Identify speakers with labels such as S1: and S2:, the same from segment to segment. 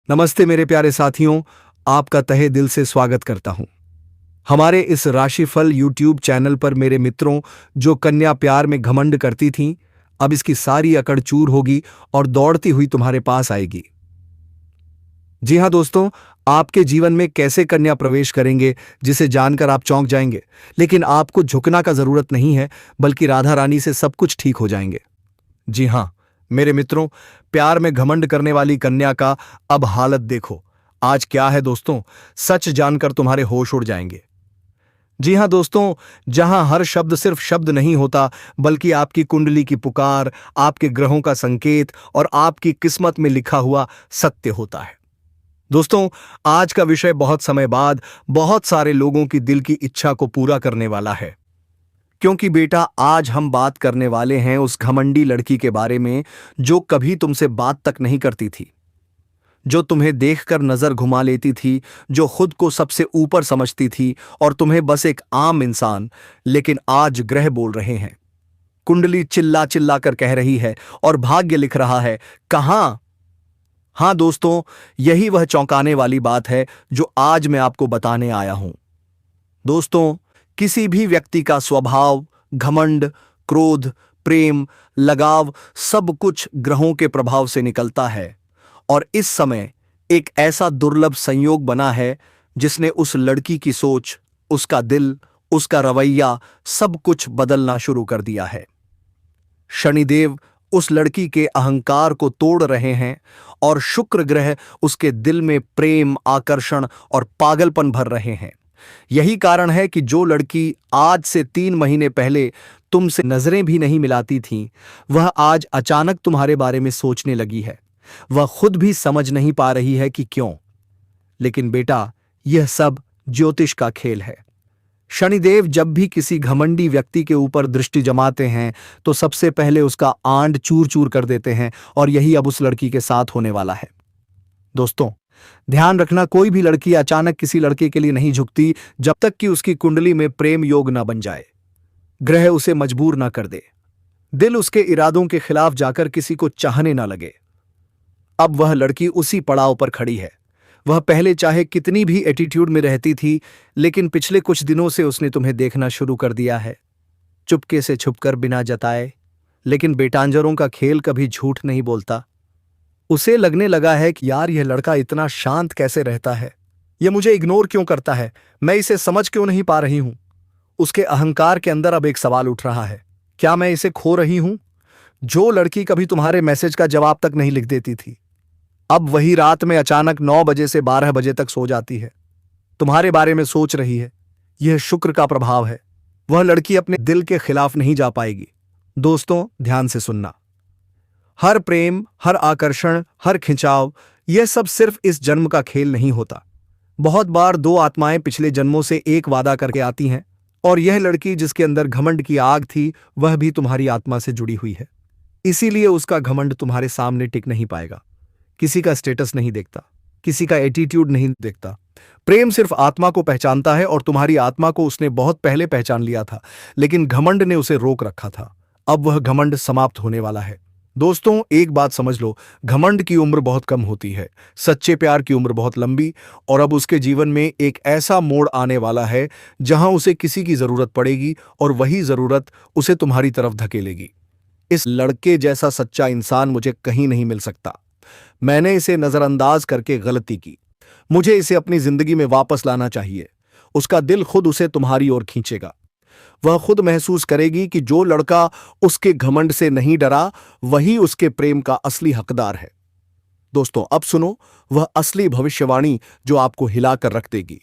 S1: नमस्ते मेरे प्यारे साथियों, आपका तहे दिल से स्वागत करता हूं हमारे इस राशिफल यूट्यूब चैनल पर। मेरे मित्रों, जो कन्या प्यार में घमंड करती थीं, अब इसकी सारी अकड़ चूर होगी और दौड़ती हुई तुम्हारे पास आएगी। जी हां दोस्तों, आपके जीवन में कैसे कन्या प्रवेश करेंगे जिसे जानकर आप चौंक जाएंगे। लेकिन आपको झुकना का जरूरत नहीं है, बल्कि राधा रानी से सब कुछ ठीक हो जाएंगे। जी हां मेरे मित्रों, प्यार में घमंड करने वाली कन्या का अब हालत देखो। आज क्या है दोस्तों, सच जानकर तुम्हारे होश उड़ जाएंगे। जी हां दोस्तों, जहां हर शब्द सिर्फ शब्द नहीं होता, बल्कि आपकी कुंडली की पुकार, आपके ग्रहों का संकेत और आपकी किस्मत में लिखा हुआ सत्य होता है। दोस्तों, आज का विषय बहुत समय बाद बहुत सारे लोगों की दिल की इच्छा को पूरा करने वाला है। क्योंकि बेटा, आज हम बात करने वाले हैं उस घमंडी लड़की के बारे में जो कभी तुमसे बात तक नहीं करती थी, जो तुम्हें देखकर नजर घुमा लेती थी, जो खुद को सबसे ऊपर समझती थी और तुम्हें बस एक आम इंसान। लेकिन आज ग्रह बोल रहे हैं, कुंडली चिल्ला चिल्ला कर कह रही है और भाग्य लिख रहा है कहां। हां दोस्तों, यही वह चौंकाने वाली बात है जो आज मैं आपको बताने आया हूं। दोस्तों, किसी भी व्यक्ति का स्वभाव, घमंड, क्रोध, प्रेम, लगाव, सब कुछ ग्रहों के प्रभाव से निकलता है। और इस समय एक ऐसा दुर्लभ संयोग बना है जिसने उस लड़की की सोच, उसका दिल, उसका रवैया, सब कुछ बदलना शुरू कर दिया है। शनिदेव उस लड़की के अहंकार को तोड़ रहे हैं और शुक्र ग्रह उसके दिल में प्रेम, आकर्षण और पागलपन भर रहे हैं। यही कारण है कि जो लड़की आज से 3 महीने पहले तुमसे नजरें भी नहीं मिलाती थी, वह आज अचानक तुम्हारे बारे में सोचने लगी है। वह खुद भी समझ नहीं पा रही है कि क्यों। लेकिन बेटा, यह सब ज्योतिष का खेल है। शनिदेव जब भी किसी घमंडी व्यक्ति के ऊपर दृष्टि जमाते हैं तो सबसे पहले उसका आंड चूर चूर कर देते हैं, और यही अब उस लड़की के साथ होने वाला है। दोस्तों, ध्यान रखना, कोई भी लड़की अचानक किसी लड़के के लिए नहीं झुकती जब तक कि उसकी कुंडली में प्रेम योग ना बन जाए, ग्रह उसे मजबूर ना कर दे, दिल उसके इरादों के खिलाफ जाकर किसी को चाहने ना लगे। अब वह लड़की उसी पड़ाव पर खड़ी है। वह पहले चाहे कितनी भी एटीट्यूड में रहती थी, लेकिन पिछले कुछ दिनों से उसने तुम्हें देखना शुरू कर दिया है, चुपके से छुपकर, बिना जताए। लेकिन बेटांजरों का खेल कभी झूठ नहीं बोलता। उसे लगने लगा है कि यार, यह लड़का इतना शांत कैसे रहता है, यह मुझे इग्नोर क्यों करता है, मैं इसे समझ क्यों नहीं पा रही हूं। उसके अहंकार के अंदर अब एक सवाल उठ रहा है, क्या मैं इसे खो रही हूं। जो लड़की कभी तुम्हारे मैसेज का जवाब तक नहीं लिख देती थी, अब वही रात में अचानक 9 बजे से 12 बजे तक सो जाती है, तुम्हारे बारे में सोच रही है। यह शुक्र का प्रभाव है। वह लड़की अपने दिल के खिलाफ नहीं जा पाएगी। दोस्तों, ध्यान से सुनना, हर प्रेम, हर आकर्षण, हर खिंचाव, यह सब सिर्फ इस जन्म का खेल नहीं होता। बहुत बार 2 आत्माएं पिछले जन्मों से एक वादा करके आती हैं, और यह लड़की जिसके अंदर घमंड की आग थी, वह भी तुम्हारी आत्मा से जुड़ी हुई है। इसीलिए उसका घमंड तुम्हारे सामने टिक नहीं पाएगा। किसी का स्टेटस नहीं देखता, किसी का एटीट्यूड नहीं देखता। प्रेम सिर्फ आत्मा को पहचानता है, और तुम्हारी आत्मा को उसने बहुत पहले पहचान लिया था, लेकिन घमंड ने उसे रोक रखा था। अब वह घमंड समाप्त होने वाला है। दोस्तों, एक बात समझ लो, घमंड की उम्र बहुत कम होती है, सच्चे प्यार की उम्र बहुत लंबी। और अब उसके जीवन में एक ऐसा मोड़ आने वाला है जहां उसे किसी की जरूरत पड़ेगी, और वही जरूरत उसे तुम्हारी तरफ धकेलेगी। इस लड़के जैसा सच्चा इंसान मुझे कहीं नहीं मिल सकता। मैंने इसे नजरअंदाज करके गलती की। मुझे इसे अपनी जिंदगी में वापस लाना चाहिए। उसका दिल खुद उसे तुम्हारी ओर खींचेगा। वह खुद महसूस करेगी कि जो लड़का उसके घमंड से नहीं डरा, वही उसके प्रेम का असली हकदार है। दोस्तों, अब सुनो वह असली भविष्यवाणी जो आपको हिलाकर रख देगी।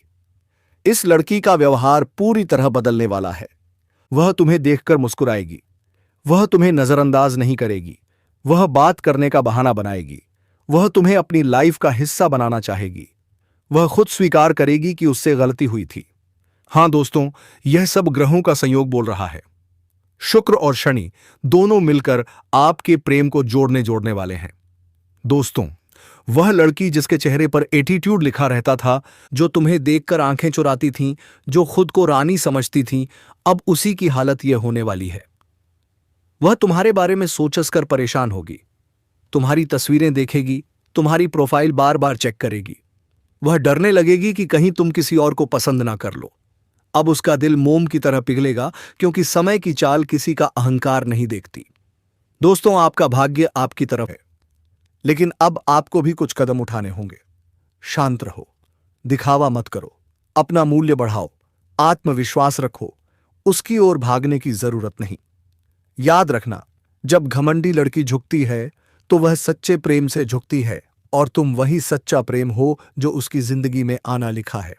S1: इस लड़की का व्यवहार पूरी तरह बदलने वाला है। वह तुम्हें देखकर मुस्कुराएगी, वह तुम्हें नजरअंदाज नहीं करेगी, वह बात करने का बहाना बनाएगी, वह तुम्हें अपनी लाइफ का हिस्सा बनाना चाहेगी। वह खुद स्वीकार करेगी कि उससे गलती हुई थी। हां दोस्तों, यह सब ग्रहों का संयोग बोल रहा है। शुक्र और शनि दोनों मिलकर आपके प्रेम को जोड़ने वाले हैं। दोस्तों, वह लड़की जिसके चेहरे पर एटीट्यूड लिखा रहता था, जो तुम्हें देखकर आंखें चुराती थीं, जो खुद को रानी समझती थीं, अब उसी की हालत यह होने वाली है। वह तुम्हारे बारे में सोचकर परेशान होगी, तुम्हारी तस्वीरें देखेगी, तुम्हारी प्रोफाइल बार बार चेक करेगी। वह डरने लगेगी कि कहीं तुम किसी और को पसंद ना कर लो। अब उसका दिल मोम की तरह पिघलेगा, क्योंकि समय की चाल किसी का अहंकार नहीं देखती। दोस्तों, आपका भाग्य आपकी तरफ है, लेकिन अब आपको भी कुछ कदम उठाने होंगे। शांत रहो, दिखावा मत करो, अपना मूल्य बढ़ाओ, आत्मविश्वास रखो, उसकी ओर भागने की जरूरत नहीं। याद रखना, जब घमंडी लड़की झुकती है तो वह सच्चे प्रेम से झुकती है, और तुम वही सच्चा प्रेम हो जो उसकी जिंदगी में आना लिखा है।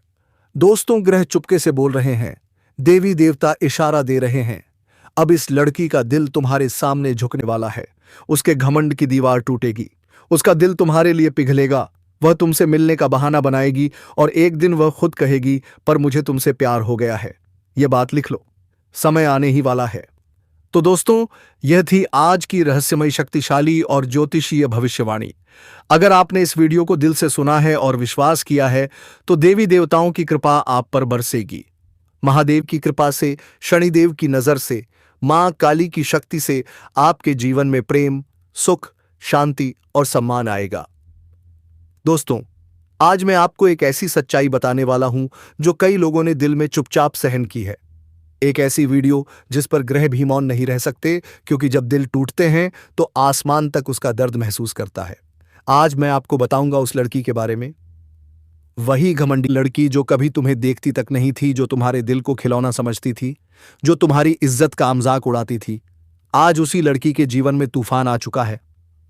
S1: दोस्तों, ग्रह चुपके से बोल रहे हैं, देवी देवता इशारा दे रहे हैं। अब इस लड़की का दिल तुम्हारे सामने झुकने वाला है। उसके घमंड की दीवार टूटेगी, उसका दिल तुम्हारे लिए पिघलेगा। वह तुमसे मिलने का बहाना बनाएगी और एक दिन वह खुद कहेगी, पर मुझे तुमसे प्यार हो गया है। यह बात लिख लो, समय आने ही वाला है। तो दोस्तों, यह थी आज की रहस्यमयी, शक्तिशाली और ज्योतिषीय भविष्यवाणी। अगर आपने इस वीडियो को दिल से सुना है और विश्वास किया है, तो देवी देवताओं की कृपा आप पर बरसेगी। महादेव की कृपा से, शनिदेव की नजर से, मां काली की शक्ति से आपके जीवन में प्रेम, सुख, शांति और सम्मान आएगा। दोस्तों, आज मैं आपको एक ऐसी सच्चाई बताने वाला हूं जो कई लोगों ने दिल में चुपचाप सहन की है। एक ऐसी वीडियो जिस पर ग्रह भी मौन नहीं रह सकते, क्योंकि जब दिल टूटते हैं तो आसमान तक उसका दर्द महसूस करता है। आज मैं आपको बताऊंगा उस लड़की के बारे में, वही घमंडी लड़की जो कभी तुम्हें देखती तक नहीं थी, जो तुम्हारे दिल को खिलौना समझती थी, जो तुम्हारी इज्जत का मजाक उड़ाती थी। आज उसी लड़की के जीवन में तूफान आ चुका है।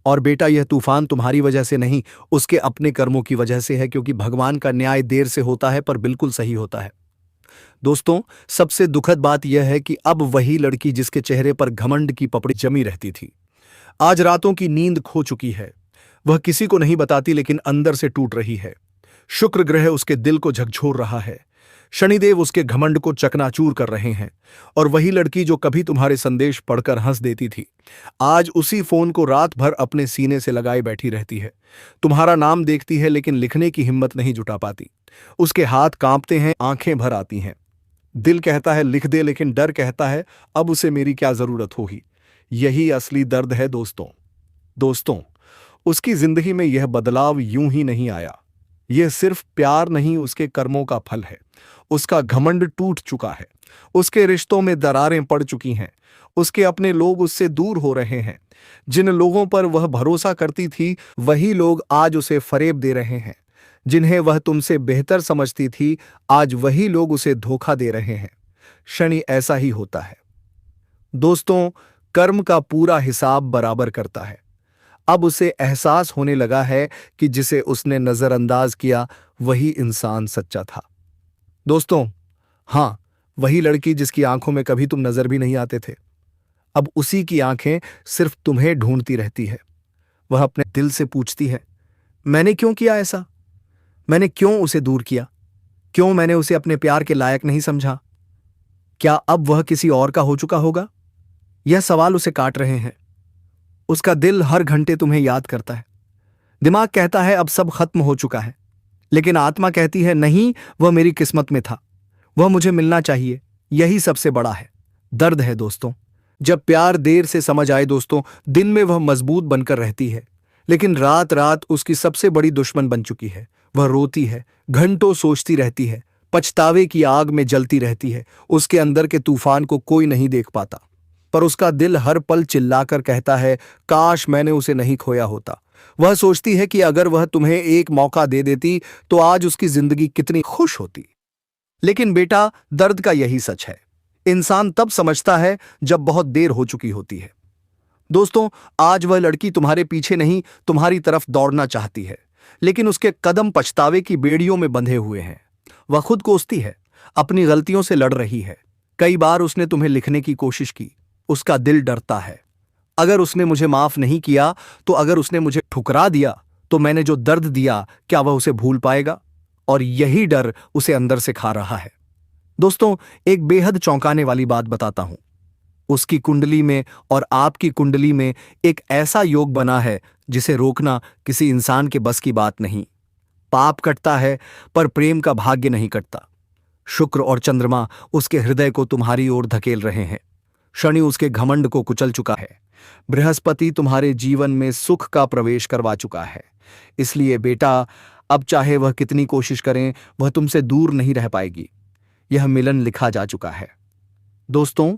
S1: और बेटा, यह तूफान तुम्हारी वजह से नहीं, उसके अपने कर्मों की वजह से है, क्योंकि भगवान का न्याय देर से होता है पर बिल्कुल सही होता है। दोस्तों, सबसे दुखद बात यह है कि अब वही लड़की जिसके चेहरे पर घमंड की पपड़ी जमी रहती थी, आज रातों की नींद खो चुकी है। वह किसी को नहीं बताती, लेकिन अंदर से टूट रही है। शुक्र ग्रह उसके दिल को झकझोर रहा है, शनिदेव उसके घमंड को चकनाचूर कर रहे हैं। और वही लड़की जो कभी तुम्हारे संदेश पढ़कर हंस देती थी, आज उसी फोन को रात भर अपने सीने से लगाए बैठी रहती है। तुम्हारा नाम देखती है, लेकिन लिखने की हिम्मत नहीं जुटा पाती। उसके हाथ कांपते हैं, आंखें भर आती हैं। दिल कहता है लिख दे, लेकिन डर कहता है अब उसे मेरी क्या जरूरत होगी। यही असली दर्द है दोस्तों, उसकी जिंदगी में यह बदलाव यूं ही नहीं आया। यह सिर्फ प्यार नहीं, उसके कर्मों का फल है। उसका घमंड टूट चुका है, उसके रिश्तों में दरारें पड़ चुकी हैं, उसके अपने लोग उससे दूर हो रहे हैं। जिन लोगों पर वह भरोसा करती थी, वही लोग आज उसे फरेब दे रहे हैं। जिन्हें वह तुमसे बेहतर समझती थी, आज वही लोग उसे धोखा दे रहे हैं। शनि ऐसा ही होता है दोस्तों, कर्म का पूरा हिसाब बराबर करता है। अब उसे एहसास होने लगा है कि जिसे उसने नजरअंदाज किया, वही इंसान सच्चा था। दोस्तों, हां, वही लड़की जिसकी आंखों में कभी तुम नजर भी नहीं आते थे, अब उसी की आंखें सिर्फ तुम्हें ढूंढती रहती है। वह अपने दिल से पूछती है, मैंने क्यों किया ऐसा? मैंने क्यों उसे दूर किया? क्यों मैंने उसे अपने प्यार के लायक नहीं समझा? क्या अब वह किसी और का हो चुका होगा? यह सवाल उसे काट रहे हैं। उसका दिल हर घंटे तुम्हें याद करता है। दिमाग कहता है अब सब खत्म हो चुका है, लेकिन आत्मा कहती है नहीं, वह मेरी किस्मत में था, वह मुझे मिलना चाहिए। यही सबसे बड़ा है दर्द है दोस्तों। जब प्यार देर से समझ आए दोस्तों, दिन में वह मजबूत बनकर रहती है, लेकिन रात रात उसकी सबसे बड़ी दुश्मन बन चुकी है। वह रोती है, घंटों सोचती रहती है, पछतावे की आग में जलती रहती है। उसके अंदर के तूफान को कोई नहीं देख पाता, पर उसका दिल हर पल चिल्लाकर कहता है, काश मैंने उसे नहीं खोया होता। वह सोचती है कि अगर वह तुम्हें एक मौका दे देती तो आज उसकी जिंदगी कितनी खुश होती। लेकिन बेटा, दर्द का यही सच है, इंसान तब समझता है जब बहुत देर हो चुकी होती है। दोस्तों, आज वह लड़की तुम्हारे पीछे नहीं, तुम्हारी तरफ दौड़ना चाहती है, लेकिन उसके कदम पछतावे की बेड़ियों में बंधे हुए हैं। वह खुद कोसती है, अपनी गलतियों से लड़ रही है। कई बार उसने तुम्हें लिखने की कोशिश की, उसका दिल डरता है। अगर उसने मुझे माफ नहीं किया, तो अगर उसने मुझे ठुकरा दिया, तो मैंने जो दर्द दिया, क्या वह उसे भूल पाएगा? और यही डर उसे अंदर से खा रहा है। दोस्तों, एक बेहद चौंकाने वाली बात बताता हूं। उसकी कुंडली में और आपकी कुंडली में एक ऐसा योग बना है जिसे रोकना किसी इंसान के बस की बात नहीं। पाप कटता है, पर प्रेम का भाग्य नहीं कटता। शुक्र और चंद्रमा उसके हृदय को तुम्हारी ओर धकेल रहे हैं। शनि उसके घमंड को कुचल चुका है। बृहस्पति तुम्हारे जीवन में सुख का प्रवेश करवा चुका है। इसलिए बेटा, अब चाहे वह कितनी कोशिश करें, वह तुमसे दूर नहीं रह पाएगी। यह मिलन लिखा जा चुका है। दोस्तों,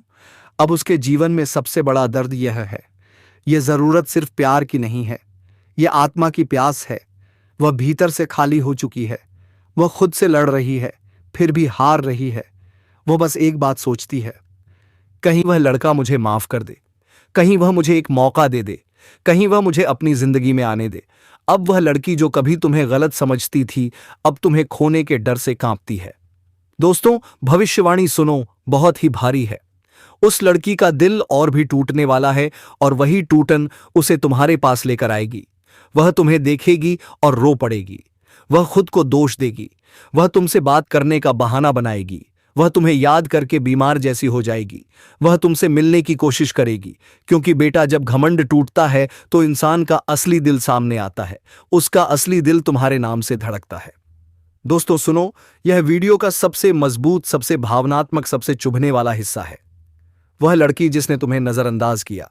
S1: अब उसके जीवन में सबसे बड़ा दर्द यह है, यह जरूरत सिर्फ प्यार की नहीं है, यह आत्मा की प्यास है। वह भीतर से खाली हो चुकी है। वह खुद से लड़ रही है, फिर भी हार रही है। वो बस एक बात सोचती है, कहीं वह लड़का मुझे माफ कर दे, कहीं वह मुझे एक मौका दे दे, कहीं वह मुझे अपनी जिंदगी में आने दे। अब वह लड़की जो कभी तुम्हें गलत समझती थी, अब तुम्हें खोने के डर से कांपती है। दोस्तों, भविष्यवाणी सुनो, बहुत ही भारी है। उस लड़की का दिल और भी टूटने वाला है, और वही टूटन उसे तुम्हारे पास लेकर आएगी। वह तुम्हें देखेगी और रो पड़ेगी। वह खुद को दोष देगी। वह तुमसे बात करने का बहाना बनाएगी। वह तुम्हें याद करके बीमार जैसी हो जाएगी। वह तुमसे मिलने की कोशिश करेगी, क्योंकि बेटा, जब घमंड टूटता है तो इंसान का असली दिल सामने आता है। उसका असली दिल तुम्हारे नाम से धड़कता है। दोस्तों सुनो, यह वीडियो का सबसे मजबूत, सबसे भावनात्मक, सबसे चुभने वाला हिस्सा है। वह लड़की जिसने तुम्हें नजरअंदाज किया,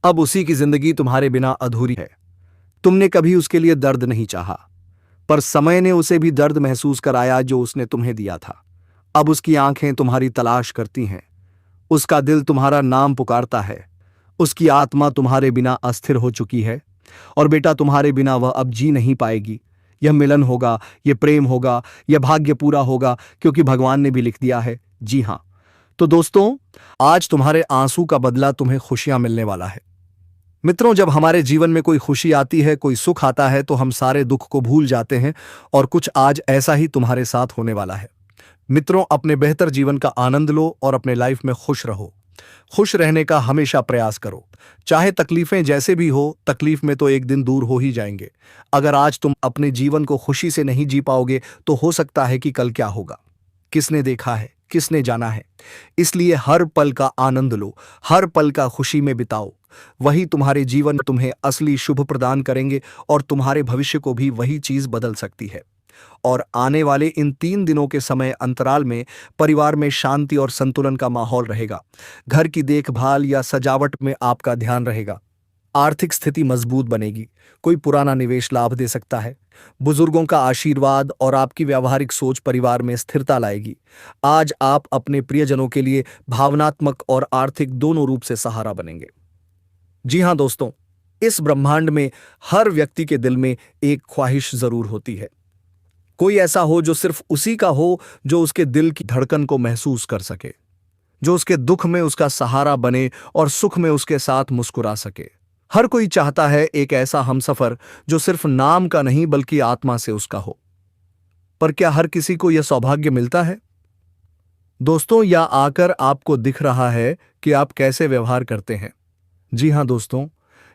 S1: अब उसी की जिंदगी तुम्हारे बिना अधूरी है। तुमने कभी उसके लिए दर्द नहीं चाहा, पर समय ने उसे भी दर्द महसूस कराया जो उसने तुम्हें दिया था। अब उसकी आंखें तुम्हारी तलाश करती हैं। उसका दिल तुम्हारा नाम पुकारता है। उसकी आत्मा तुम्हारे बिना अस्थिर हो चुकी है। और बेटा, तुम्हारे बिना वह अब जी नहीं पाएगी। यह मिलन होगा, यह प्रेम होगा, यह भाग्य पूरा होगा, क्योंकि भगवान ने भी लिख दिया है। जी हाँ। तो दोस्तों, आज तुम्हारे आंसू का बदला तुम्हें खुशियां मिलने वाला है। मित्रों, जब हमारे जीवन में कोई खुशी आती है, कोई सुख आता है, तो हम सारे दुख को भूल जाते हैं, और कुछ आज ऐसा ही तुम्हारे साथ होने वाला है। मित्रों, अपने बेहतर जीवन का आनंद लो और अपने लाइफ में खुश रहो। खुश रहने का हमेशा प्रयास करो। चाहे तकलीफें जैसे भी हो, तकलीफ में तो एक दिन दूर हो ही जाएंगे। अगर आज तुम अपने जीवन को खुशी से नहीं जी पाओगे, तो हो सकता है कि कल क्या होगा, किसने देखा है, किसने जाना है। इसलिए हर पल का आनंद लो, हर पल का खुशी में बिताओ। वही तुम्हारे जीवन में तुम्हें असली शुभ प्रदान करेंगे, और तुम्हारे भविष्य को भी वही चीज बदल सकती है। और आने वाले इन 3 दिनों के समय अंतराल में परिवार में शांति और संतुलन का माहौल रहेगा। घर की देखभाल या सजावट में आपका ध्यान रहेगा। आर्थिक स्थिति मजबूत बनेगी। कोई पुराना निवेश लाभ दे सकता है। बुजुर्गों का आशीर्वाद और आपकी व्यावहारिक सोच परिवार में स्थिरता लाएगी। आज आप अपने प्रियजनों के लिए भावनात्मक और आर्थिक दोनों रूप से सहारा बनेंगे। जी हां दोस्तों, इस ब्रह्मांड में हर व्यक्ति के दिल में एक ख्वाहिश जरूर होती है। कोई ऐसा हो जो सिर्फ उसी का हो, जो उसके दिल की धड़कन को महसूस कर सके, जो उसके दुख में उसका सहारा बने और सुख में उसके साथ मुस्कुरा सके। हर कोई चाहता है एक ऐसा हमसफर जो सिर्फ नाम का नहीं बल्कि आत्मा से उसका हो। पर क्या हर किसी को यह सौभाग्य मिलता है? दोस्तों, या आकर आपको दिख रहा है कि आप कैसे व्यवहार करते हैं? जी हां दोस्तों,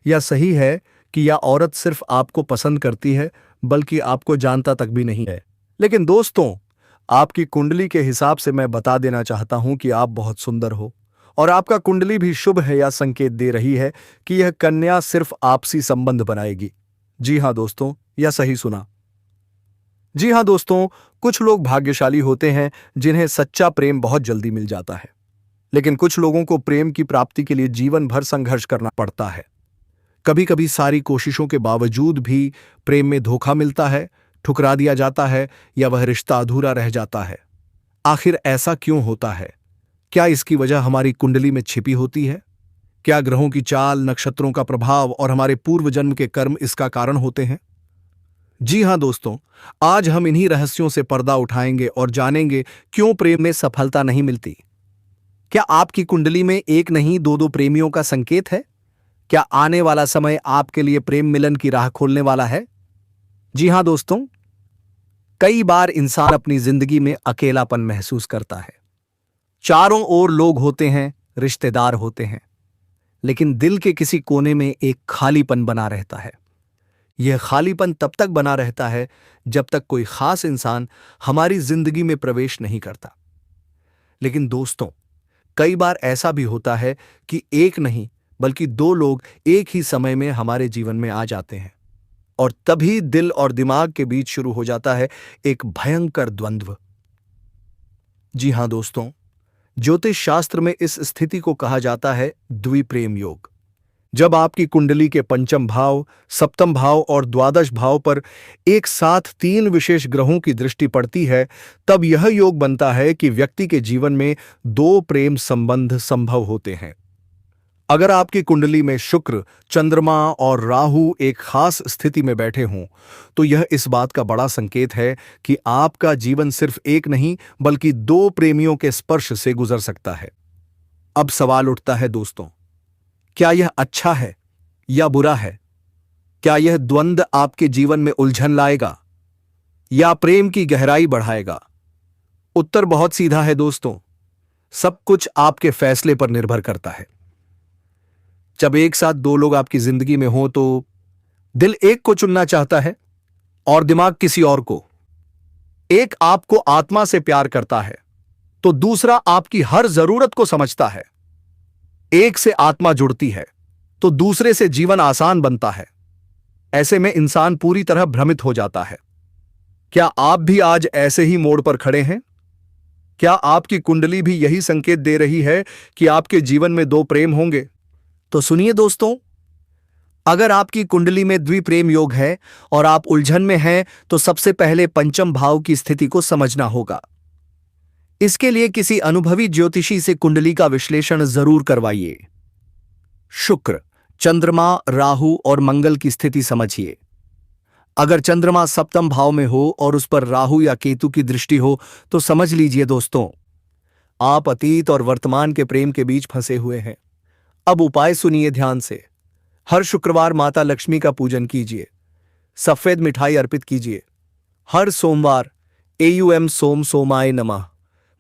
S1: यह सही है कि यह औरत सिर्फ आपको पसंद करती है, बल्कि आपको जानता तक भी नहीं है। लेकिन दोस्तों, आपकी कुंडली के हिसाब से मैं बता देना चाहता हूं कि आप बहुत सुंदर हो, और आपका कुंडली भी शुभ है या संकेत दे रही है कि यह कन्या सिर्फ आपसी संबंध बनाएगी। जी हां दोस्तों, यह सही सुना। जी हां दोस्तों, कुछ लोग भाग्यशाली होते हैं जिन्हें सच्चा प्रेम बहुत जल्दी मिल जाता है, लेकिन कुछ लोगों को प्रेम की प्राप्ति के लिए जीवन भर संघर्ष करना पड़ता है। कभी कभी सारी कोशिशों के बावजूद भी प्रेम में धोखा मिलता है, ठुकरा दिया जाता है, या वह रिश्ता अधूरा रह जाता है। आखिर ऐसा क्यों होता है? क्या इसकी वजह हमारी कुंडली में छिपी होती है? क्या ग्रहों की चाल, नक्षत्रों का प्रभाव और हमारे पूर्व जन्म के कर्म इसका कारण होते हैं? जी हां दोस्तों, आज हम इन्हीं रहस्यों से पर्दा उठाएंगे और जानेंगे क्यों प्रेम में सफलता नहीं मिलती। क्या आपकी कुंडली में एक नहीं, 2-2 प्रेमियों का संकेत है? क्या आने वाला समय आपके लिए प्रेम मिलन की राह खोलने वाला है? जी हां दोस्तों, कई बार इंसान अपनी जिंदगी में अकेलापन महसूस करता है। चारों ओर लोग होते हैं, रिश्तेदार होते हैं, लेकिन दिल के किसी कोने में एक खालीपन बना रहता है। यह खालीपन तब तक बना रहता है जब तक कोई खास इंसान हमारी जिंदगी में प्रवेश नहीं करता। लेकिन दोस्तों, कई बार ऐसा भी होता है कि एक नहीं बल्कि 2 लोग एक ही समय में हमारे जीवन में आ जाते हैं, और तभी दिल और दिमाग के बीच शुरू हो जाता है एक भयंकर द्वंद्व। जी हां दोस्तों, ज्योतिष शास्त्र में इस स्थिति को कहा जाता है द्विप्रेम योग। जब आपकी कुंडली के पंचम भाव, सप्तम भाव और द्वादश भाव पर एक साथ तीन विशेष ग्रहों की दृष्टि पड़ती है, तब यह योग बनता है कि व्यक्ति के जीवन में दो प्रेम संबंध संभव होते हैं। अगर आपकी कुंडली में शुक्र, चंद्रमा और राहु एक खास स्थिति में बैठे हों, तो यह इस बात का बड़ा संकेत है कि आपका जीवन सिर्फ एक नहीं बल्कि दो प्रेमियों के स्पर्श से गुजर सकता है। अब सवाल उठता है दोस्तों, क्या यह अच्छा है या बुरा है? क्या यह द्वंद्व आपके जीवन में उलझन लाएगा या प्रेम की गहराई बढ़ाएगा? उत्तर बहुत सीधा है दोस्तों, सब कुछ आपके फैसले पर निर्भर करता है। जब एक साथ दो लोग आपकी जिंदगी में हों तो दिल एक को चुनना चाहता है और दिमाग किसी और को। एक आपको आत्मा से प्यार करता है तो दूसरा आपकी हर जरूरत को समझता है। एक से आत्मा जुड़ती है तो दूसरे से जीवन आसान बनता है। ऐसे में इंसान पूरी तरह भ्रमित हो जाता है। क्या आप भी आज ऐसे ही मोड़ पर खड़े हैं? क्या आपकी कुंडली भी यही संकेत दे रही है कि आपके जीवन में दो प्रेम होंगे? तो सुनिए दोस्तों, अगर आपकी कुंडली में द्विप्रेम योग है और आप उलझन में हैं, तो सबसे पहले पंचम भाव की स्थिति को समझना होगा। इसके लिए किसी अनुभवी ज्योतिषी से कुंडली का विश्लेषण जरूर करवाइए। शुक्र, चंद्रमा, राहु और मंगल की स्थिति समझिए। अगर चंद्रमा सप्तम भाव में हो और उस पर राहु या केतु की दृष्टि हो तो समझ लीजिए दोस्तों, आप अतीत और वर्तमान के प्रेम के बीच फंसे हुए हैं। अब उपाय सुनिए ध्यान से। हर शुक्रवार माता लक्ष्मी का पूजन कीजिए। सफेद मिठाई अर्पित कीजिए। हर सोमवार एयुएम सोम सोमाय नमः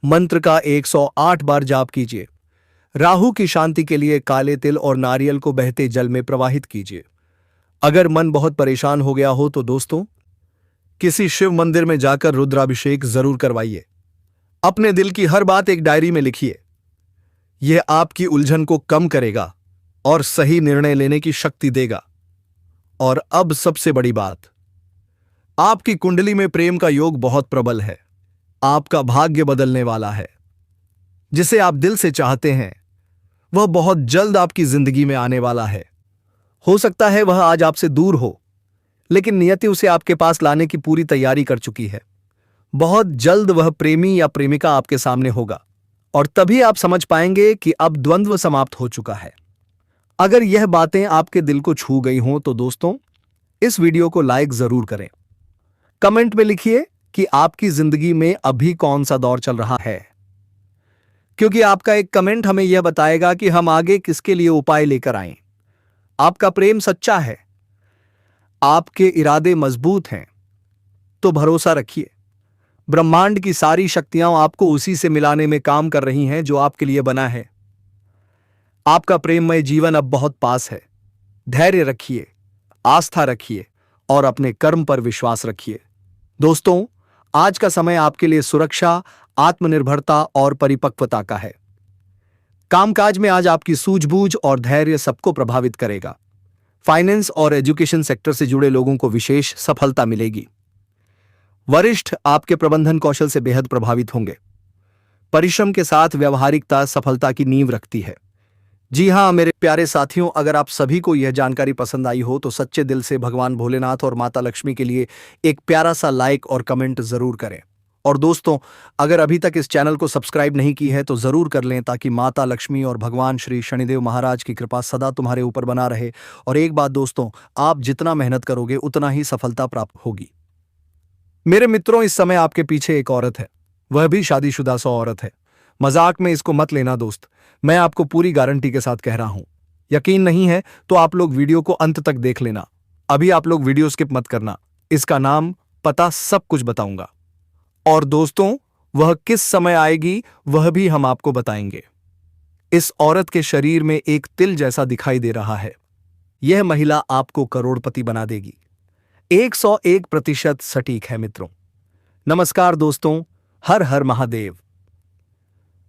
S1: मंत्र का 108 बार जाप कीजिए। राहु की शांति के लिए काले तिल और नारियल को बहते जल में प्रवाहित कीजिए। अगर मन बहुत परेशान हो गया हो तो दोस्तों, किसी शिव मंदिर में जाकर रुद्राभिषेक जरूर करवाइए। अपने दिल की हर बात एक डायरी में लिखिए। यह आपकी उलझन को कम करेगा और सही निर्णय लेने की शक्ति देगा। और अब सबसे बड़ी बात, आपकी कुंडली में प्रेम का योग बहुत प्रबल है। आपका भाग्य बदलने वाला है। जिसे आप दिल से चाहते हैं वह बहुत जल्द आपकी जिंदगी में आने वाला है। हो सकता है वह आज आपसे दूर हो, लेकिन नियति उसे आपके पास लाने की पूरी तैयारी कर चुकी है। बहुत जल्द वह प्रेमी या प्रेमिका आपके सामने होगा और तभी आप समझ पाएंगे कि अब द्वंद्व समाप्त हो चुका है। अगर यह बातें आपके दिल को छू गई हों तो दोस्तों, इस वीडियो को लाइक जरूर करें। कमेंट में लिखिए कि आपकी जिंदगी में अभी कौन सा दौर चल रहा है, क्योंकि आपका एक कमेंट हमें यह बताएगा कि हम आगे किसके लिए उपाय लेकर आएं। आपका प्रेम सच्चा है, आपके इरादे मजबूत हैं, तो भरोसा रखिए। ब्रह्मांड की सारी शक्तियां आपको उसी से मिलाने में काम कर रही हैं जो आपके लिए बना है। आपका प्रेममय जीवन अब बहुत पास है। धैर्य रखिए, आस्था रखिए और अपने कर्म पर विश्वास रखिए। दोस्तों, आज का समय आपके लिए सुरक्षा, आत्मनिर्भरता और परिपक्वता का है। कामकाज में आज आपकी सूझबूझ और धैर्य सबको प्रभावित करेगा। फाइनेंस और एजुकेशन सेक्टर से जुड़े लोगों को विशेष सफलता मिलेगी। वरिष्ठ आपके प्रबंधन कौशल से बेहद प्रभावित होंगे। परिश्रम के साथ व्यवहारिकता सफलता की नींव रखती है। जी हां मेरे प्यारे साथियों, अगर आप सभी को यह जानकारी पसंद आई हो तो सच्चे दिल से भगवान भोलेनाथ और माता लक्ष्मी के लिए एक प्यारा सा लाइक और कमेंट जरूर करें। और दोस्तों, अगर अभी तक इस चैनल को सब्सक्राइब नहीं की है तो जरूर कर लें, ताकि माता लक्ष्मी और भगवान श्री शनिदेव महाराज की कृपा सदा तुम्हारे ऊपर बना रहे। और एक बात दोस्तों, आप जितना मेहनत करोगे उतना ही सफलता प्राप्त होगी। मेरे मित्रों, इस समय आपके पीछे एक औरत है, वह भी शादीशुदा सौ औरत है। मजाक में इसको मत लेना दोस्त, मैं आपको पूरी गारंटी के साथ कह रहा हूं। यकीन नहीं है तो आप लोग वीडियो को अंत तक देख लेना। अभी आप लोग वीडियो स्किप मत करना, इसका नाम, पता सब कुछ बताऊंगा। और दोस्तों, वह किस समय आएगी वह भी हम आपको बताएंगे। इस औरत के शरीर में एक तिल जैसा दिखाई दे रहा है। यह महिला आपको करोड़पति बना देगी। 101% सटीक है मित्रों। नमस्कार दोस्तों, हर हर महादेव।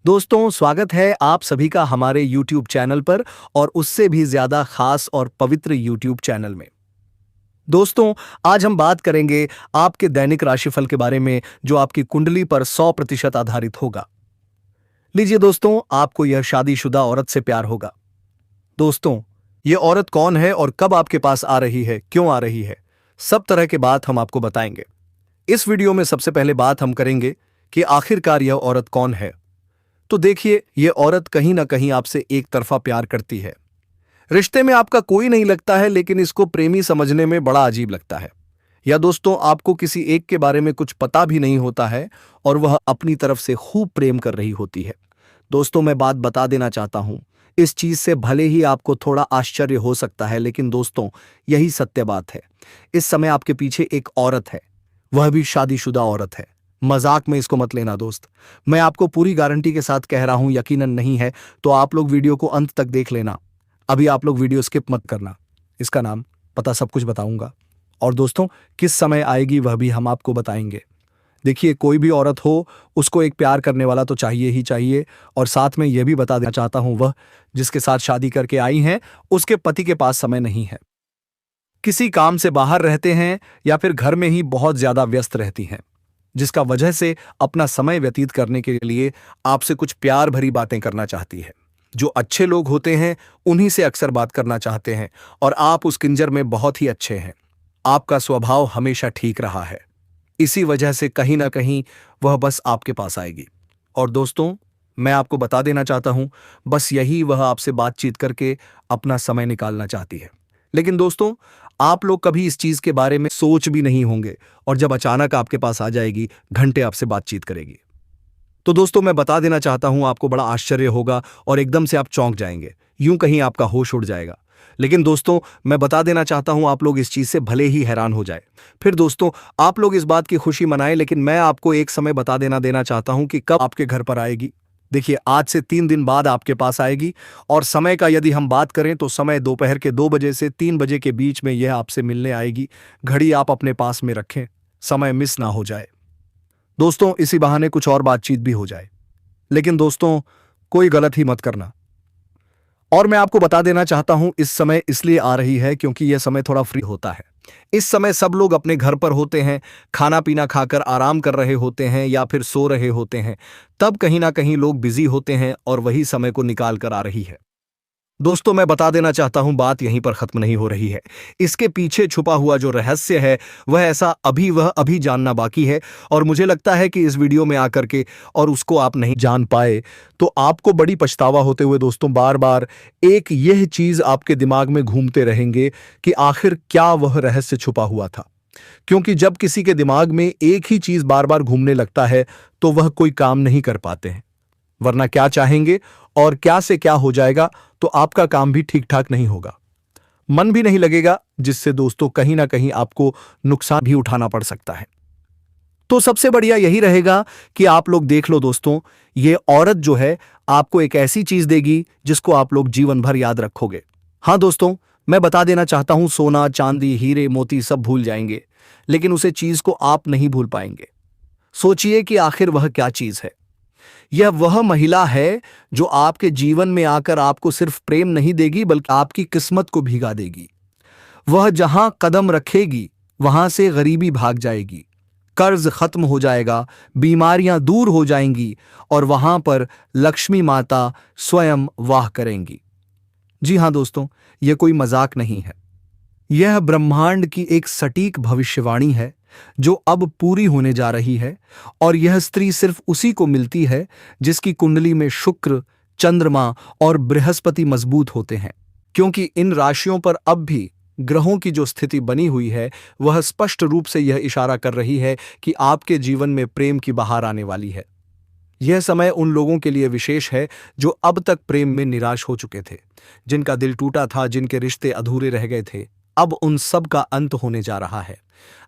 S1: दोस्तों, स्वागत है आप सभी का हमारे YouTube चैनल पर, और उससे भी ज्यादा खास और पवित्र YouTube चैनल में। दोस्तों, आज हम बात करेंगे आपके दैनिक राशिफल के बारे में, जो आपकी कुंडली पर 100% आधारित होगा। लीजिए दोस्तों, आपको यह शादीशुदा औरत से प्यार होगा। दोस्तों, ये औरत कौन है और कब आपके पास आ रही है, क्यों आ रही है, सब तरह के बात हम आपको बताएंगे। इस वीडियो में सबसे पहले बात हम करेंगे कि आखिरकार यह औरत कौन है। तो देखिए, यह औरत कहीं ना कहीं आपसे एक तरफा प्यार करती है। रिश्ते में आपका कोई नहीं लगता है, लेकिन इसको प्रेमी समझने में बड़ा अजीब लगता है। या दोस्तों, आपको किसी एक के बारे में कुछ पता भी नहीं होता है और वह अपनी तरफ से खूब प्रेम कर रही होती है। दोस्तों, मैं बात बता देना चाहता हूं, इस चीज से भले ही आपको थोड़ा आश्चर्य हो सकता है, लेकिन दोस्तों, यही सत्य बात है। इस समय आपके पीछे एक औरत है, वह भी शादीशुदा औरत है। मजाक में इसको मत लेना दोस्त, मैं आपको पूरी गारंटी के साथ कह रहा हूं। यकीनन नहीं है तो आप लोग वीडियो को अंत तक देख लेना। अभी आप लोग वीडियो स्किप मत करना, इसका नाम पता सब कुछ बताऊंगा। और दोस्तों, किस समय आएगी वह भी हम आपको बताएंगे। देखिए, कोई भी औरत हो, उसको एक प्यार करने वाला तो चाहिए ही चाहिए। और साथ में यह भी बता देना चाहता हूं, वह जिसके साथ शादी करके आई हैं, उसके पति के पास समय नहीं है। किसी काम से बाहर रहते हैं या फिर घर में ही बहुत ज्यादा व्यस्त रहती हैं, जिसका वजह से अपना समय व्यतीत करने के लिए आपसे कुछ प्यार भरी बातें करना चाहती है। जो अच्छे लोग होते हैं उन्हीं से अक्सर बात करना चाहते हैं, और आप उस किंजर में बहुत ही अच्छे हैं। आपका स्वभाव हमेशा ठीक रहा है, इसी वजह से कहीं ना कहीं वह बस आपके पास आएगी। और दोस्तों, मैं आपको बता देना चाहता हूं, बस यही वह आपसे बातचीत करके अपना समय निकालना चाहती है। लेकिन दोस्तों, आप लोग कभी इस चीज के बारे में सोच भी नहीं होंगे, और जब अचानक आपके पास आ जाएगी, घंटे आपसे बातचीत करेगी। तो दोस्तों, मैं बता देना चाहता हूं, आपको बड़ा आश्चर्य होगा और एकदम से आप चौंक जाएंगे, यूं कहीं आपका होश उड़ जाएगा। लेकिन दोस्तों, मैं बता देना चाहता हूं, आप लोग इस चीज से भले ही हैरान हो जाए। फिर दोस्तों, आप लोग इस बात की खुशी मनाएं, लेकिन मैं आपको एक समय बता देना चाहता हूं कि कब आपके घर पर आएगी। देखिए, आज से 3 दिन बाद आपके पास आएगी। और समय का यदि हम बात करें तो समय दोपहर के 2 बजे से 3 बजे के बीच में यह आपसे मिलने आएगी। घड़ी आप अपने पास में रखें, समय मिस ना हो जाए। दोस्तों, इसी बहाने कुछ और बातचीत भी हो जाए। लेकिन दोस्तों, कोई गलत ही मत करना। और मैं आपको बता देना चाहता हूं, इस समय इसलिए आ रही है क्योंकि यह समय थोड़ा फ्री होता है। इस समय सब लोग अपने घर पर होते हैं, खाना पीना खाकर आराम कर रहे होते हैं या फिर सो रहे होते हैं। तब कहीं ना कहीं लोग बिजी होते हैं और वही समय को निकाल कर आ रही है। दोस्तों, मैं बता देना चाहता हूं, बात यहीं पर खत्म नहीं हो रही है। इसके पीछे छुपा हुआ जो रहस्य है वह अभी जानना बाकी है। और मुझे लगता है कि इस वीडियो में आकर के और उसको आप नहीं जान पाए तो आपको बड़ी पछतावा होते हुए दोस्तों बार बार एक यह चीज आपके दिमाग में घूमते रहेंगे कि आखिर क्या वह रहस्य छुपा हुआ था। क्योंकि जब किसी के दिमाग में एक ही चीज बार बार घूमने लगता है तो वह कोई काम नहीं कर पाते हैं। वरना क्या चाहेंगे और क्या से क्या हो जाएगा, तो आपका काम भी ठीक ठाक नहीं होगा, मन भी नहीं लगेगा, जिससे दोस्तों कहीं ना कहीं आपको नुकसान भी उठाना पड़ सकता है। तो सबसे बढ़िया यही रहेगा कि आप लोग देख लो दोस्तों, ये औरत जो है आपको एक ऐसी चीज देगी जिसको आप लोग जीवन भर याद रखोगे। हाँ दोस्तों, मैं बता देना चाहता हूं, सोना चांदी हीरे मोती सब भूल जाएंगे, लेकिन उसे चीज को आप नहीं भूल पाएंगे। सोचिए कि आखिर वह क्या चीज है। यह वह महिला है जो आपके जीवन में आकर आपको सिर्फ प्रेम नहीं देगी, बल्कि आपकी किस्मत को भिगा देगी। वह जहां कदम रखेगी वहां से गरीबी भाग जाएगी, कर्ज खत्म हो जाएगा, बीमारियां दूर हो जाएंगी और वहां पर लक्ष्मी माता स्वयं वाह करेंगी। जी हां दोस्तों, यह कोई मजाक नहीं है। यह ब्रह्मांड की एक सटीक भविष्यवाणी है जो अब पूरी होने जा रही है। और यह स्त्री सिर्फ उसी को मिलती है जिसकी कुंडली में शुक्र, चंद्रमा और बृहस्पति मजबूत होते हैं। क्योंकि इन राशियों पर अब भी ग्रहों की जो स्थिति बनी हुई है वह स्पष्ट रूप से यह इशारा कर रही है कि आपके जीवन में प्रेम की बहार आने वाली है। यह समय उन लोगों के लिए विशेष है जो अब तक प्रेम में निराश हो चुके थे, जिनका दिल टूटा था, जिनके रिश्ते अधूरे रह गए थे। अब उन सब का अंत होने जा रहा है।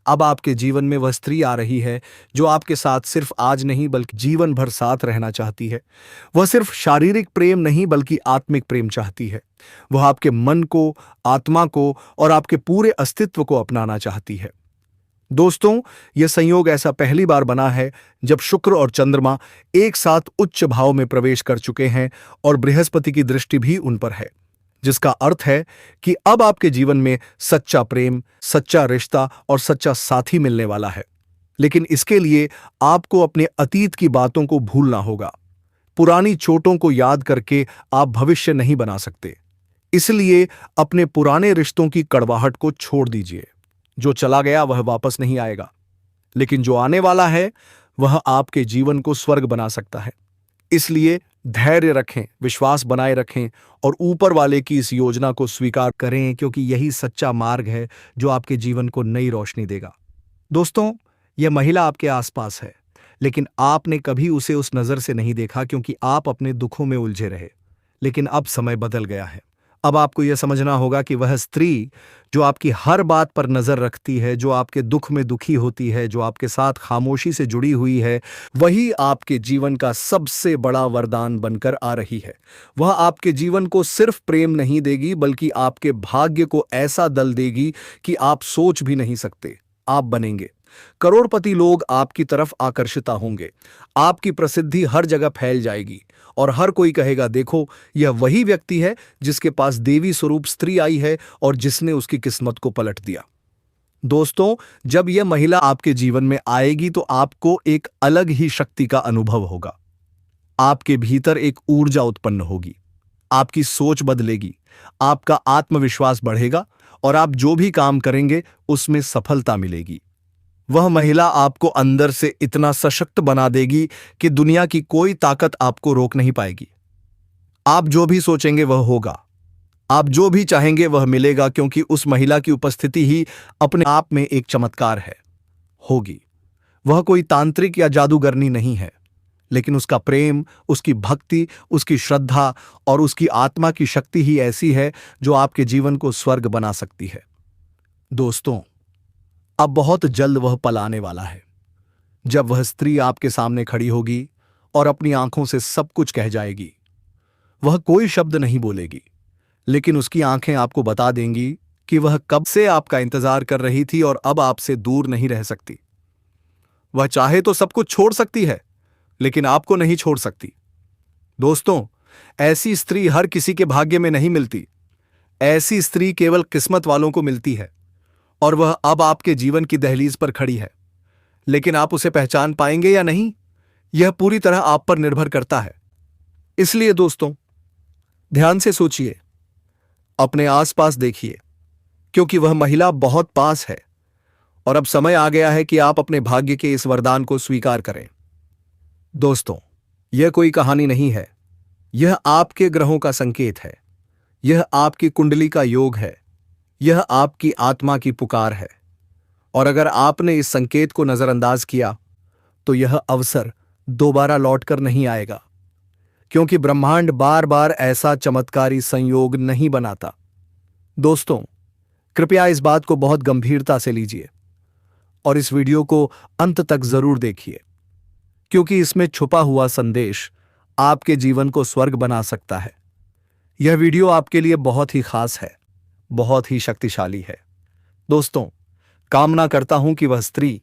S1: अब आपके जीवन में वह स्त्री आ रही है जो आपके साथ सिर्फ आज नहीं बल्कि जीवन भर साथ रहना चाहती है। वह सिर्फ शारीरिक प्रेम नहीं बल्कि आत्मिक प्रेम चाहती है। वह आपके मन को, आत्मा को और आपके पूरे अस्तित्व को अपनाना चाहती है। दोस्तों, यह संयोग ऐसा पहली बार बना है जब शुक्र और चंद्रमा एक साथ उच्च भाव में प्रवेश कर चुके हैं और बृहस्पति की दृष्टि भी उन पर है, जिसका अर्थ है कि अब आपके जीवन में सच्चा प्रेम, सच्चा रिश्ता और सच्चा साथी मिलने वाला है। लेकिन इसके लिए आपको अपने अतीत की बातों को भूलना होगा। पुरानी चोटों को याद करके आप भविष्य नहीं बना सकते। इसलिए अपने पुराने रिश्तों की कड़वाहट को छोड़ दीजिए। जो चला गया वह वापस नहीं आएगा, लेकिन जो आने वाला है वह आपके जीवन को स्वर्ग बना सकता है। इसलिए धैर्य रखें, विश्वास बनाए रखें और ऊपर वाले की इस योजना को स्वीकार करें, क्योंकि यही सच्चा मार्ग है जो आपके जीवन को नई रोशनी देगा। दोस्तों, यह महिला आपके आसपास है, लेकिन आपने कभी उसे उस नजर से नहीं देखा क्योंकि आप अपने दुखों में उलझे रहे। लेकिन अब समय बदल गया है। अब आपको यह समझना होगा कि वह स्त्री जो आपकी हर बात पर नजर रखती है, जो आपके दुख में दुखी होती है, जो आपके साथ खामोशी से जुड़ी हुई है, वही आपके जीवन का सबसे बड़ा वरदान बनकर आ रही है। वह आपके जीवन को सिर्फ प्रेम नहीं देगी, बल्कि आपके भाग्य को ऐसा दल देगी कि आप सोच भी नहीं सकते। आप बनेंगे करोड़पति, लोग आपकी तरफ आकर्षित होंगे, आपकी प्रसिद्धि हर जगह फैल जाएगी और हर कोई कहेगा, देखो यह वही व्यक्ति है जिसके पास देवी स्वरूप स्त्री आई है और जिसने उसकी किस्मत को पलट दिया। दोस्तों, जब यह महिला आपके जीवन में आएगी तो आपको एक अलग ही शक्ति का अनुभव होगा। आपके भीतर एक ऊर्जा उत्पन्न होगी, आपकी सोच बदलेगी, आपका आत्मविश्वास बढ़ेगा और आप जो भी काम करेंगे उसमें सफलता मिलेगी। वह महिला आपको अंदर से इतना सशक्त बना देगी कि दुनिया की कोई ताकत आपको रोक नहीं पाएगी। आप जो भी सोचेंगे वह होगा, आप जो भी चाहेंगे वह मिलेगा, क्योंकि उस महिला की उपस्थिति ही अपने आप में एक चमत्कार है। होगी। वह कोई तांत्रिक या जादूगरनी नहीं है, लेकिन उसका प्रेम, उसकी भक्ति, उसकी श्रद्धा और उसकी आत्मा की शक्ति ही ऐसी है जो आपके जीवन को स्वर्ग बना सकती है। दोस्तों, अब बहुत जल्द वह पल आने वाला है जब वह स्त्री आपके सामने खड़ी होगी और अपनी आंखों से सब कुछ कह जाएगी। वह कोई शब्द नहीं बोलेगी, लेकिन उसकी आंखें आपको बता देंगी कि वह कब से आपका इंतजार कर रही थी और अब आपसे दूर नहीं रह सकती। वह चाहे तो सब कुछ छोड़ सकती है, लेकिन आपको नहीं छोड़ सकती। दोस्तों, ऐसी स्त्री हर किसी के भाग्य में नहीं मिलती। ऐसी स्त्री केवल किस्मत वालों को मिलती है और वह अब आपके जीवन की दहलीज पर खड़ी है। लेकिन आप उसे पहचान पाएंगे या नहीं, यह पूरी तरह आप पर निर्भर करता है। इसलिए दोस्तों, ध्यान से सोचिए, अपने आसपास देखिए, क्योंकि वह महिला बहुत पास है और अब समय आ गया है कि आप अपने भाग्य के इस वरदान को स्वीकार करें। दोस्तों, यह कोई कहानी नहीं है, यह आपके ग्रहों का संकेत है, यह आपकी कुंडली का योग है, यह आपकी आत्मा की पुकार है। और अगर आपने इस संकेत को नजरअंदाज किया तो यह अवसर दोबारा लौटकर नहीं आएगा, क्योंकि ब्रह्मांड बार बार ऐसा चमत्कारी संयोग नहीं बनाता। दोस्तों, कृपया इस बात को बहुत गंभीरता से लीजिए और इस वीडियो को अंत तक जरूर देखिए, क्योंकि इसमें छुपा हुआ संदेश आपके जीवन को स्वर्ग बना सकता है। यह वीडियो आपके लिए बहुत ही खास है, बहुत ही शक्तिशाली है। दोस्तों, कामना करता हूं कि वह स्त्री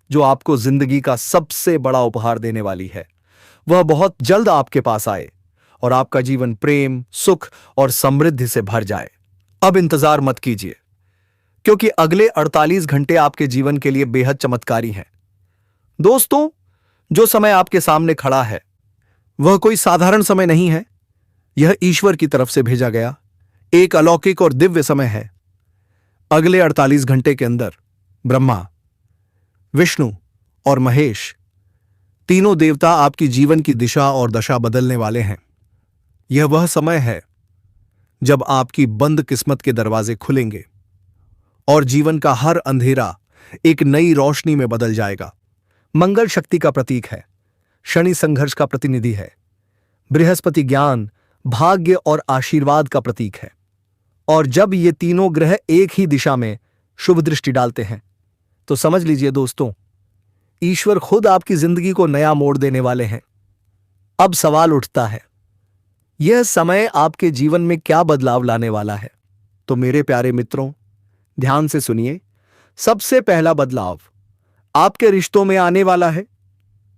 S1: जो आपको जिंदगी का सबसे बड़ा उपहार देने वाली है, वह बहुत जल्द आपके पास आए और आपका जीवन प्रेम, सुख और समृद्धि से भर जाए। अब इंतजार मत कीजिए, क्योंकि अगले 48 घंटे आपके जीवन के लिए बेहद चमत्कारी हैं। दोस्तों, जो समय आपके सामने खड़ा है वह कोई साधारण समय नहीं है। यह ईश्वर की तरफ से भेजा गया एक अलौकिक और दिव्य समय है। अगले 48 घंटे के अंदर ब्रह्मा, विष्णु और महेश, तीनों देवता आपकी जीवन की दिशा और दशा बदलने वाले हैं। यह वह समय है जब आपकी बंद किस्मत के दरवाजे खुलेंगे और जीवन का हर अंधेरा एक नई रोशनी में बदल जाएगा। मंगल शक्ति का प्रतीक है, शनि संघर्ष का प्रतिनिधि है, बृहस्पति ज्ञान, भाग्य और आशीर्वाद का प्रतीक है। और जब ये तीनों ग्रह एक ही दिशा में शुभ दृष्टि डालते हैं तो समझ लीजिए दोस्तों, ईश्वर खुद आपकी जिंदगी को नया मोड़ देने वाले हैं। अब सवाल उठता है, यह समय आपके जीवन में क्या बदलाव लाने वाला है? तो मेरे प्यारे मित्रों, ध्यान से सुनिए। सबसे पहला बदलाव आपके रिश्तों में आने वाला है।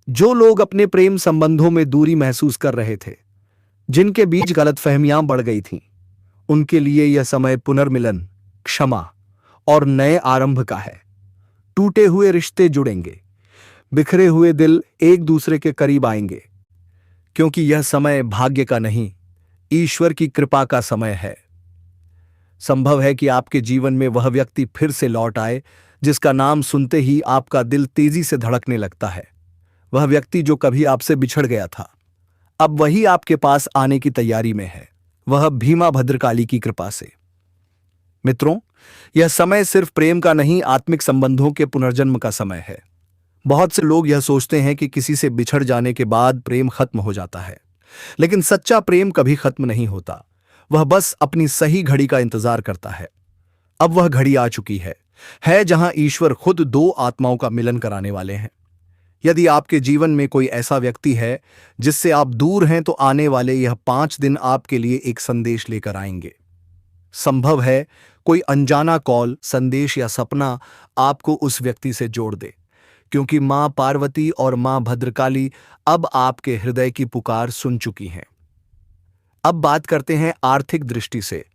S1: जो लोग अपने प्रेम संबंधों में दूरी महसूस कर रहे थे, जिनके बीच गलतफहमियां बढ़ गई थीं, उनके लिए यह समय पुनर्मिलन, क्षमा और नए आरंभ का है। टूटे हुए रिश्ते जुड़ेंगे, बिखरे हुए दिल एक दूसरे के करीब आएंगे, क्योंकि यह समय भाग्य का नहीं, ईश्वर की कृपा का समय है। संभव है कि आपके जीवन में वह व्यक्ति फिर से लौट आए जिसका नाम सुनते ही आपका दिल तेजी से धड़कने लगता है। वह व्यक्ति जो कभी आपसे बिछड़ गया था, अब वही आपके पास आने की तैयारी में है, वह भीमा भद्रकाली की कृपा से। मित्रों, यह समय सिर्फ प्रेम का नहीं, आत्मिक संबंधों के पुनर्जन्म का समय है। बहुत से लोग यह सोचते हैं कि किसी से बिछड़ जाने के बाद प्रेम खत्म हो जाता है, लेकिन सच्चा प्रेम कभी खत्म नहीं होता। वह बस अपनी सही घड़ी का इंतजार करता है। अब वह घड़ी आ चुकी है जहां ईश्वर खुद दो आत्माओं का मिलन कराने वाले हैं। यदि आपके जीवन में कोई ऐसा व्यक्ति है जिससे आप दूर हैं, तो आने वाले यह 5 दिन आपके लिए एक संदेश लेकर आएंगे। संभव है कोई अनजाना कॉल, संदेश या सपना आपको उस व्यक्ति से जोड़ दे, क्योंकि मां पार्वती और मां भद्रकाली अब आपके हृदय की पुकार सुन चुकी हैं। अब बात करते हैं आर्थिक दृष्टि से,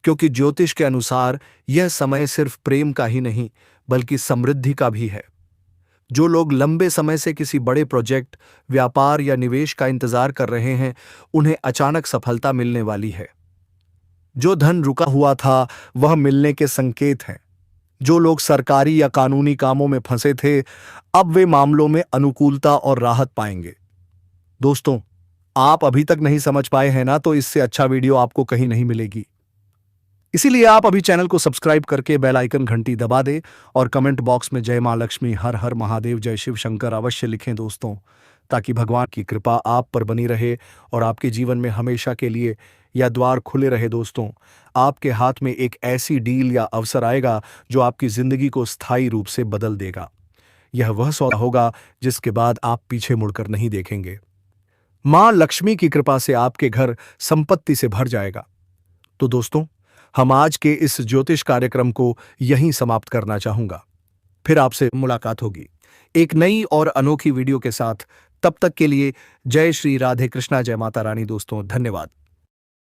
S1: क्योंकि ज्योतिष के अनुसार यह समय सिर्फ प्रेम का ही नहीं बल्कि समृद्धि का भी है। जो लोग लंबे समय से किसी बड़े प्रोजेक्ट, व्यापार या निवेश का इंतजार कर रहे हैं, उन्हें अचानक सफलता मिलने वाली है। जो धन रुका हुआ था वह मिलने के संकेत हैं। जो लोग सरकारी या कानूनी कामों में फंसे थे, अब वे मामलों में अनुकूलता और राहत पाएंगे। दोस्तों, आप अभी तक नहीं समझ पाए हैं ना, तो इससे अच्छा वीडियो आपको कहीं नहीं मिलेगी। इसीलिए आप अभी चैनल को सब्सक्राइब करके बेल आइकन घंटी दबा दें और कमेंट बॉक्स में जय मां लक्ष्मी, हर हर महादेव, जय शिव शंकर अवश्य लिखें दोस्तों, ताकि भगवान की कृपा आप पर बनी रहे और आपके जीवन में हमेशा के लिए यह द्वार खुले रहे। दोस्तों, आपके हाथ में एक ऐसी डील या अवसर आएगा जो आपकी जिंदगी को स्थायी रूप से बदल देगा। यह वह सौदा होगा जिसके बाद आप पीछे मुड़कर नहीं देखेंगे। मां लक्ष्मी की कृपा से आपके घर संपत्ति से भर जाएगा। तो दोस्तों, हम आज के इस ज्योतिष कार्यक्रम को यहीं समाप्त करना चाहूंगा। फिर आपसे मुलाकात होगी एक नई और अनोखी वीडियो के साथ। तब तक के लिए जय श्री राधे कृष्णा, जय माता रानी। दोस्तों, धन्यवाद।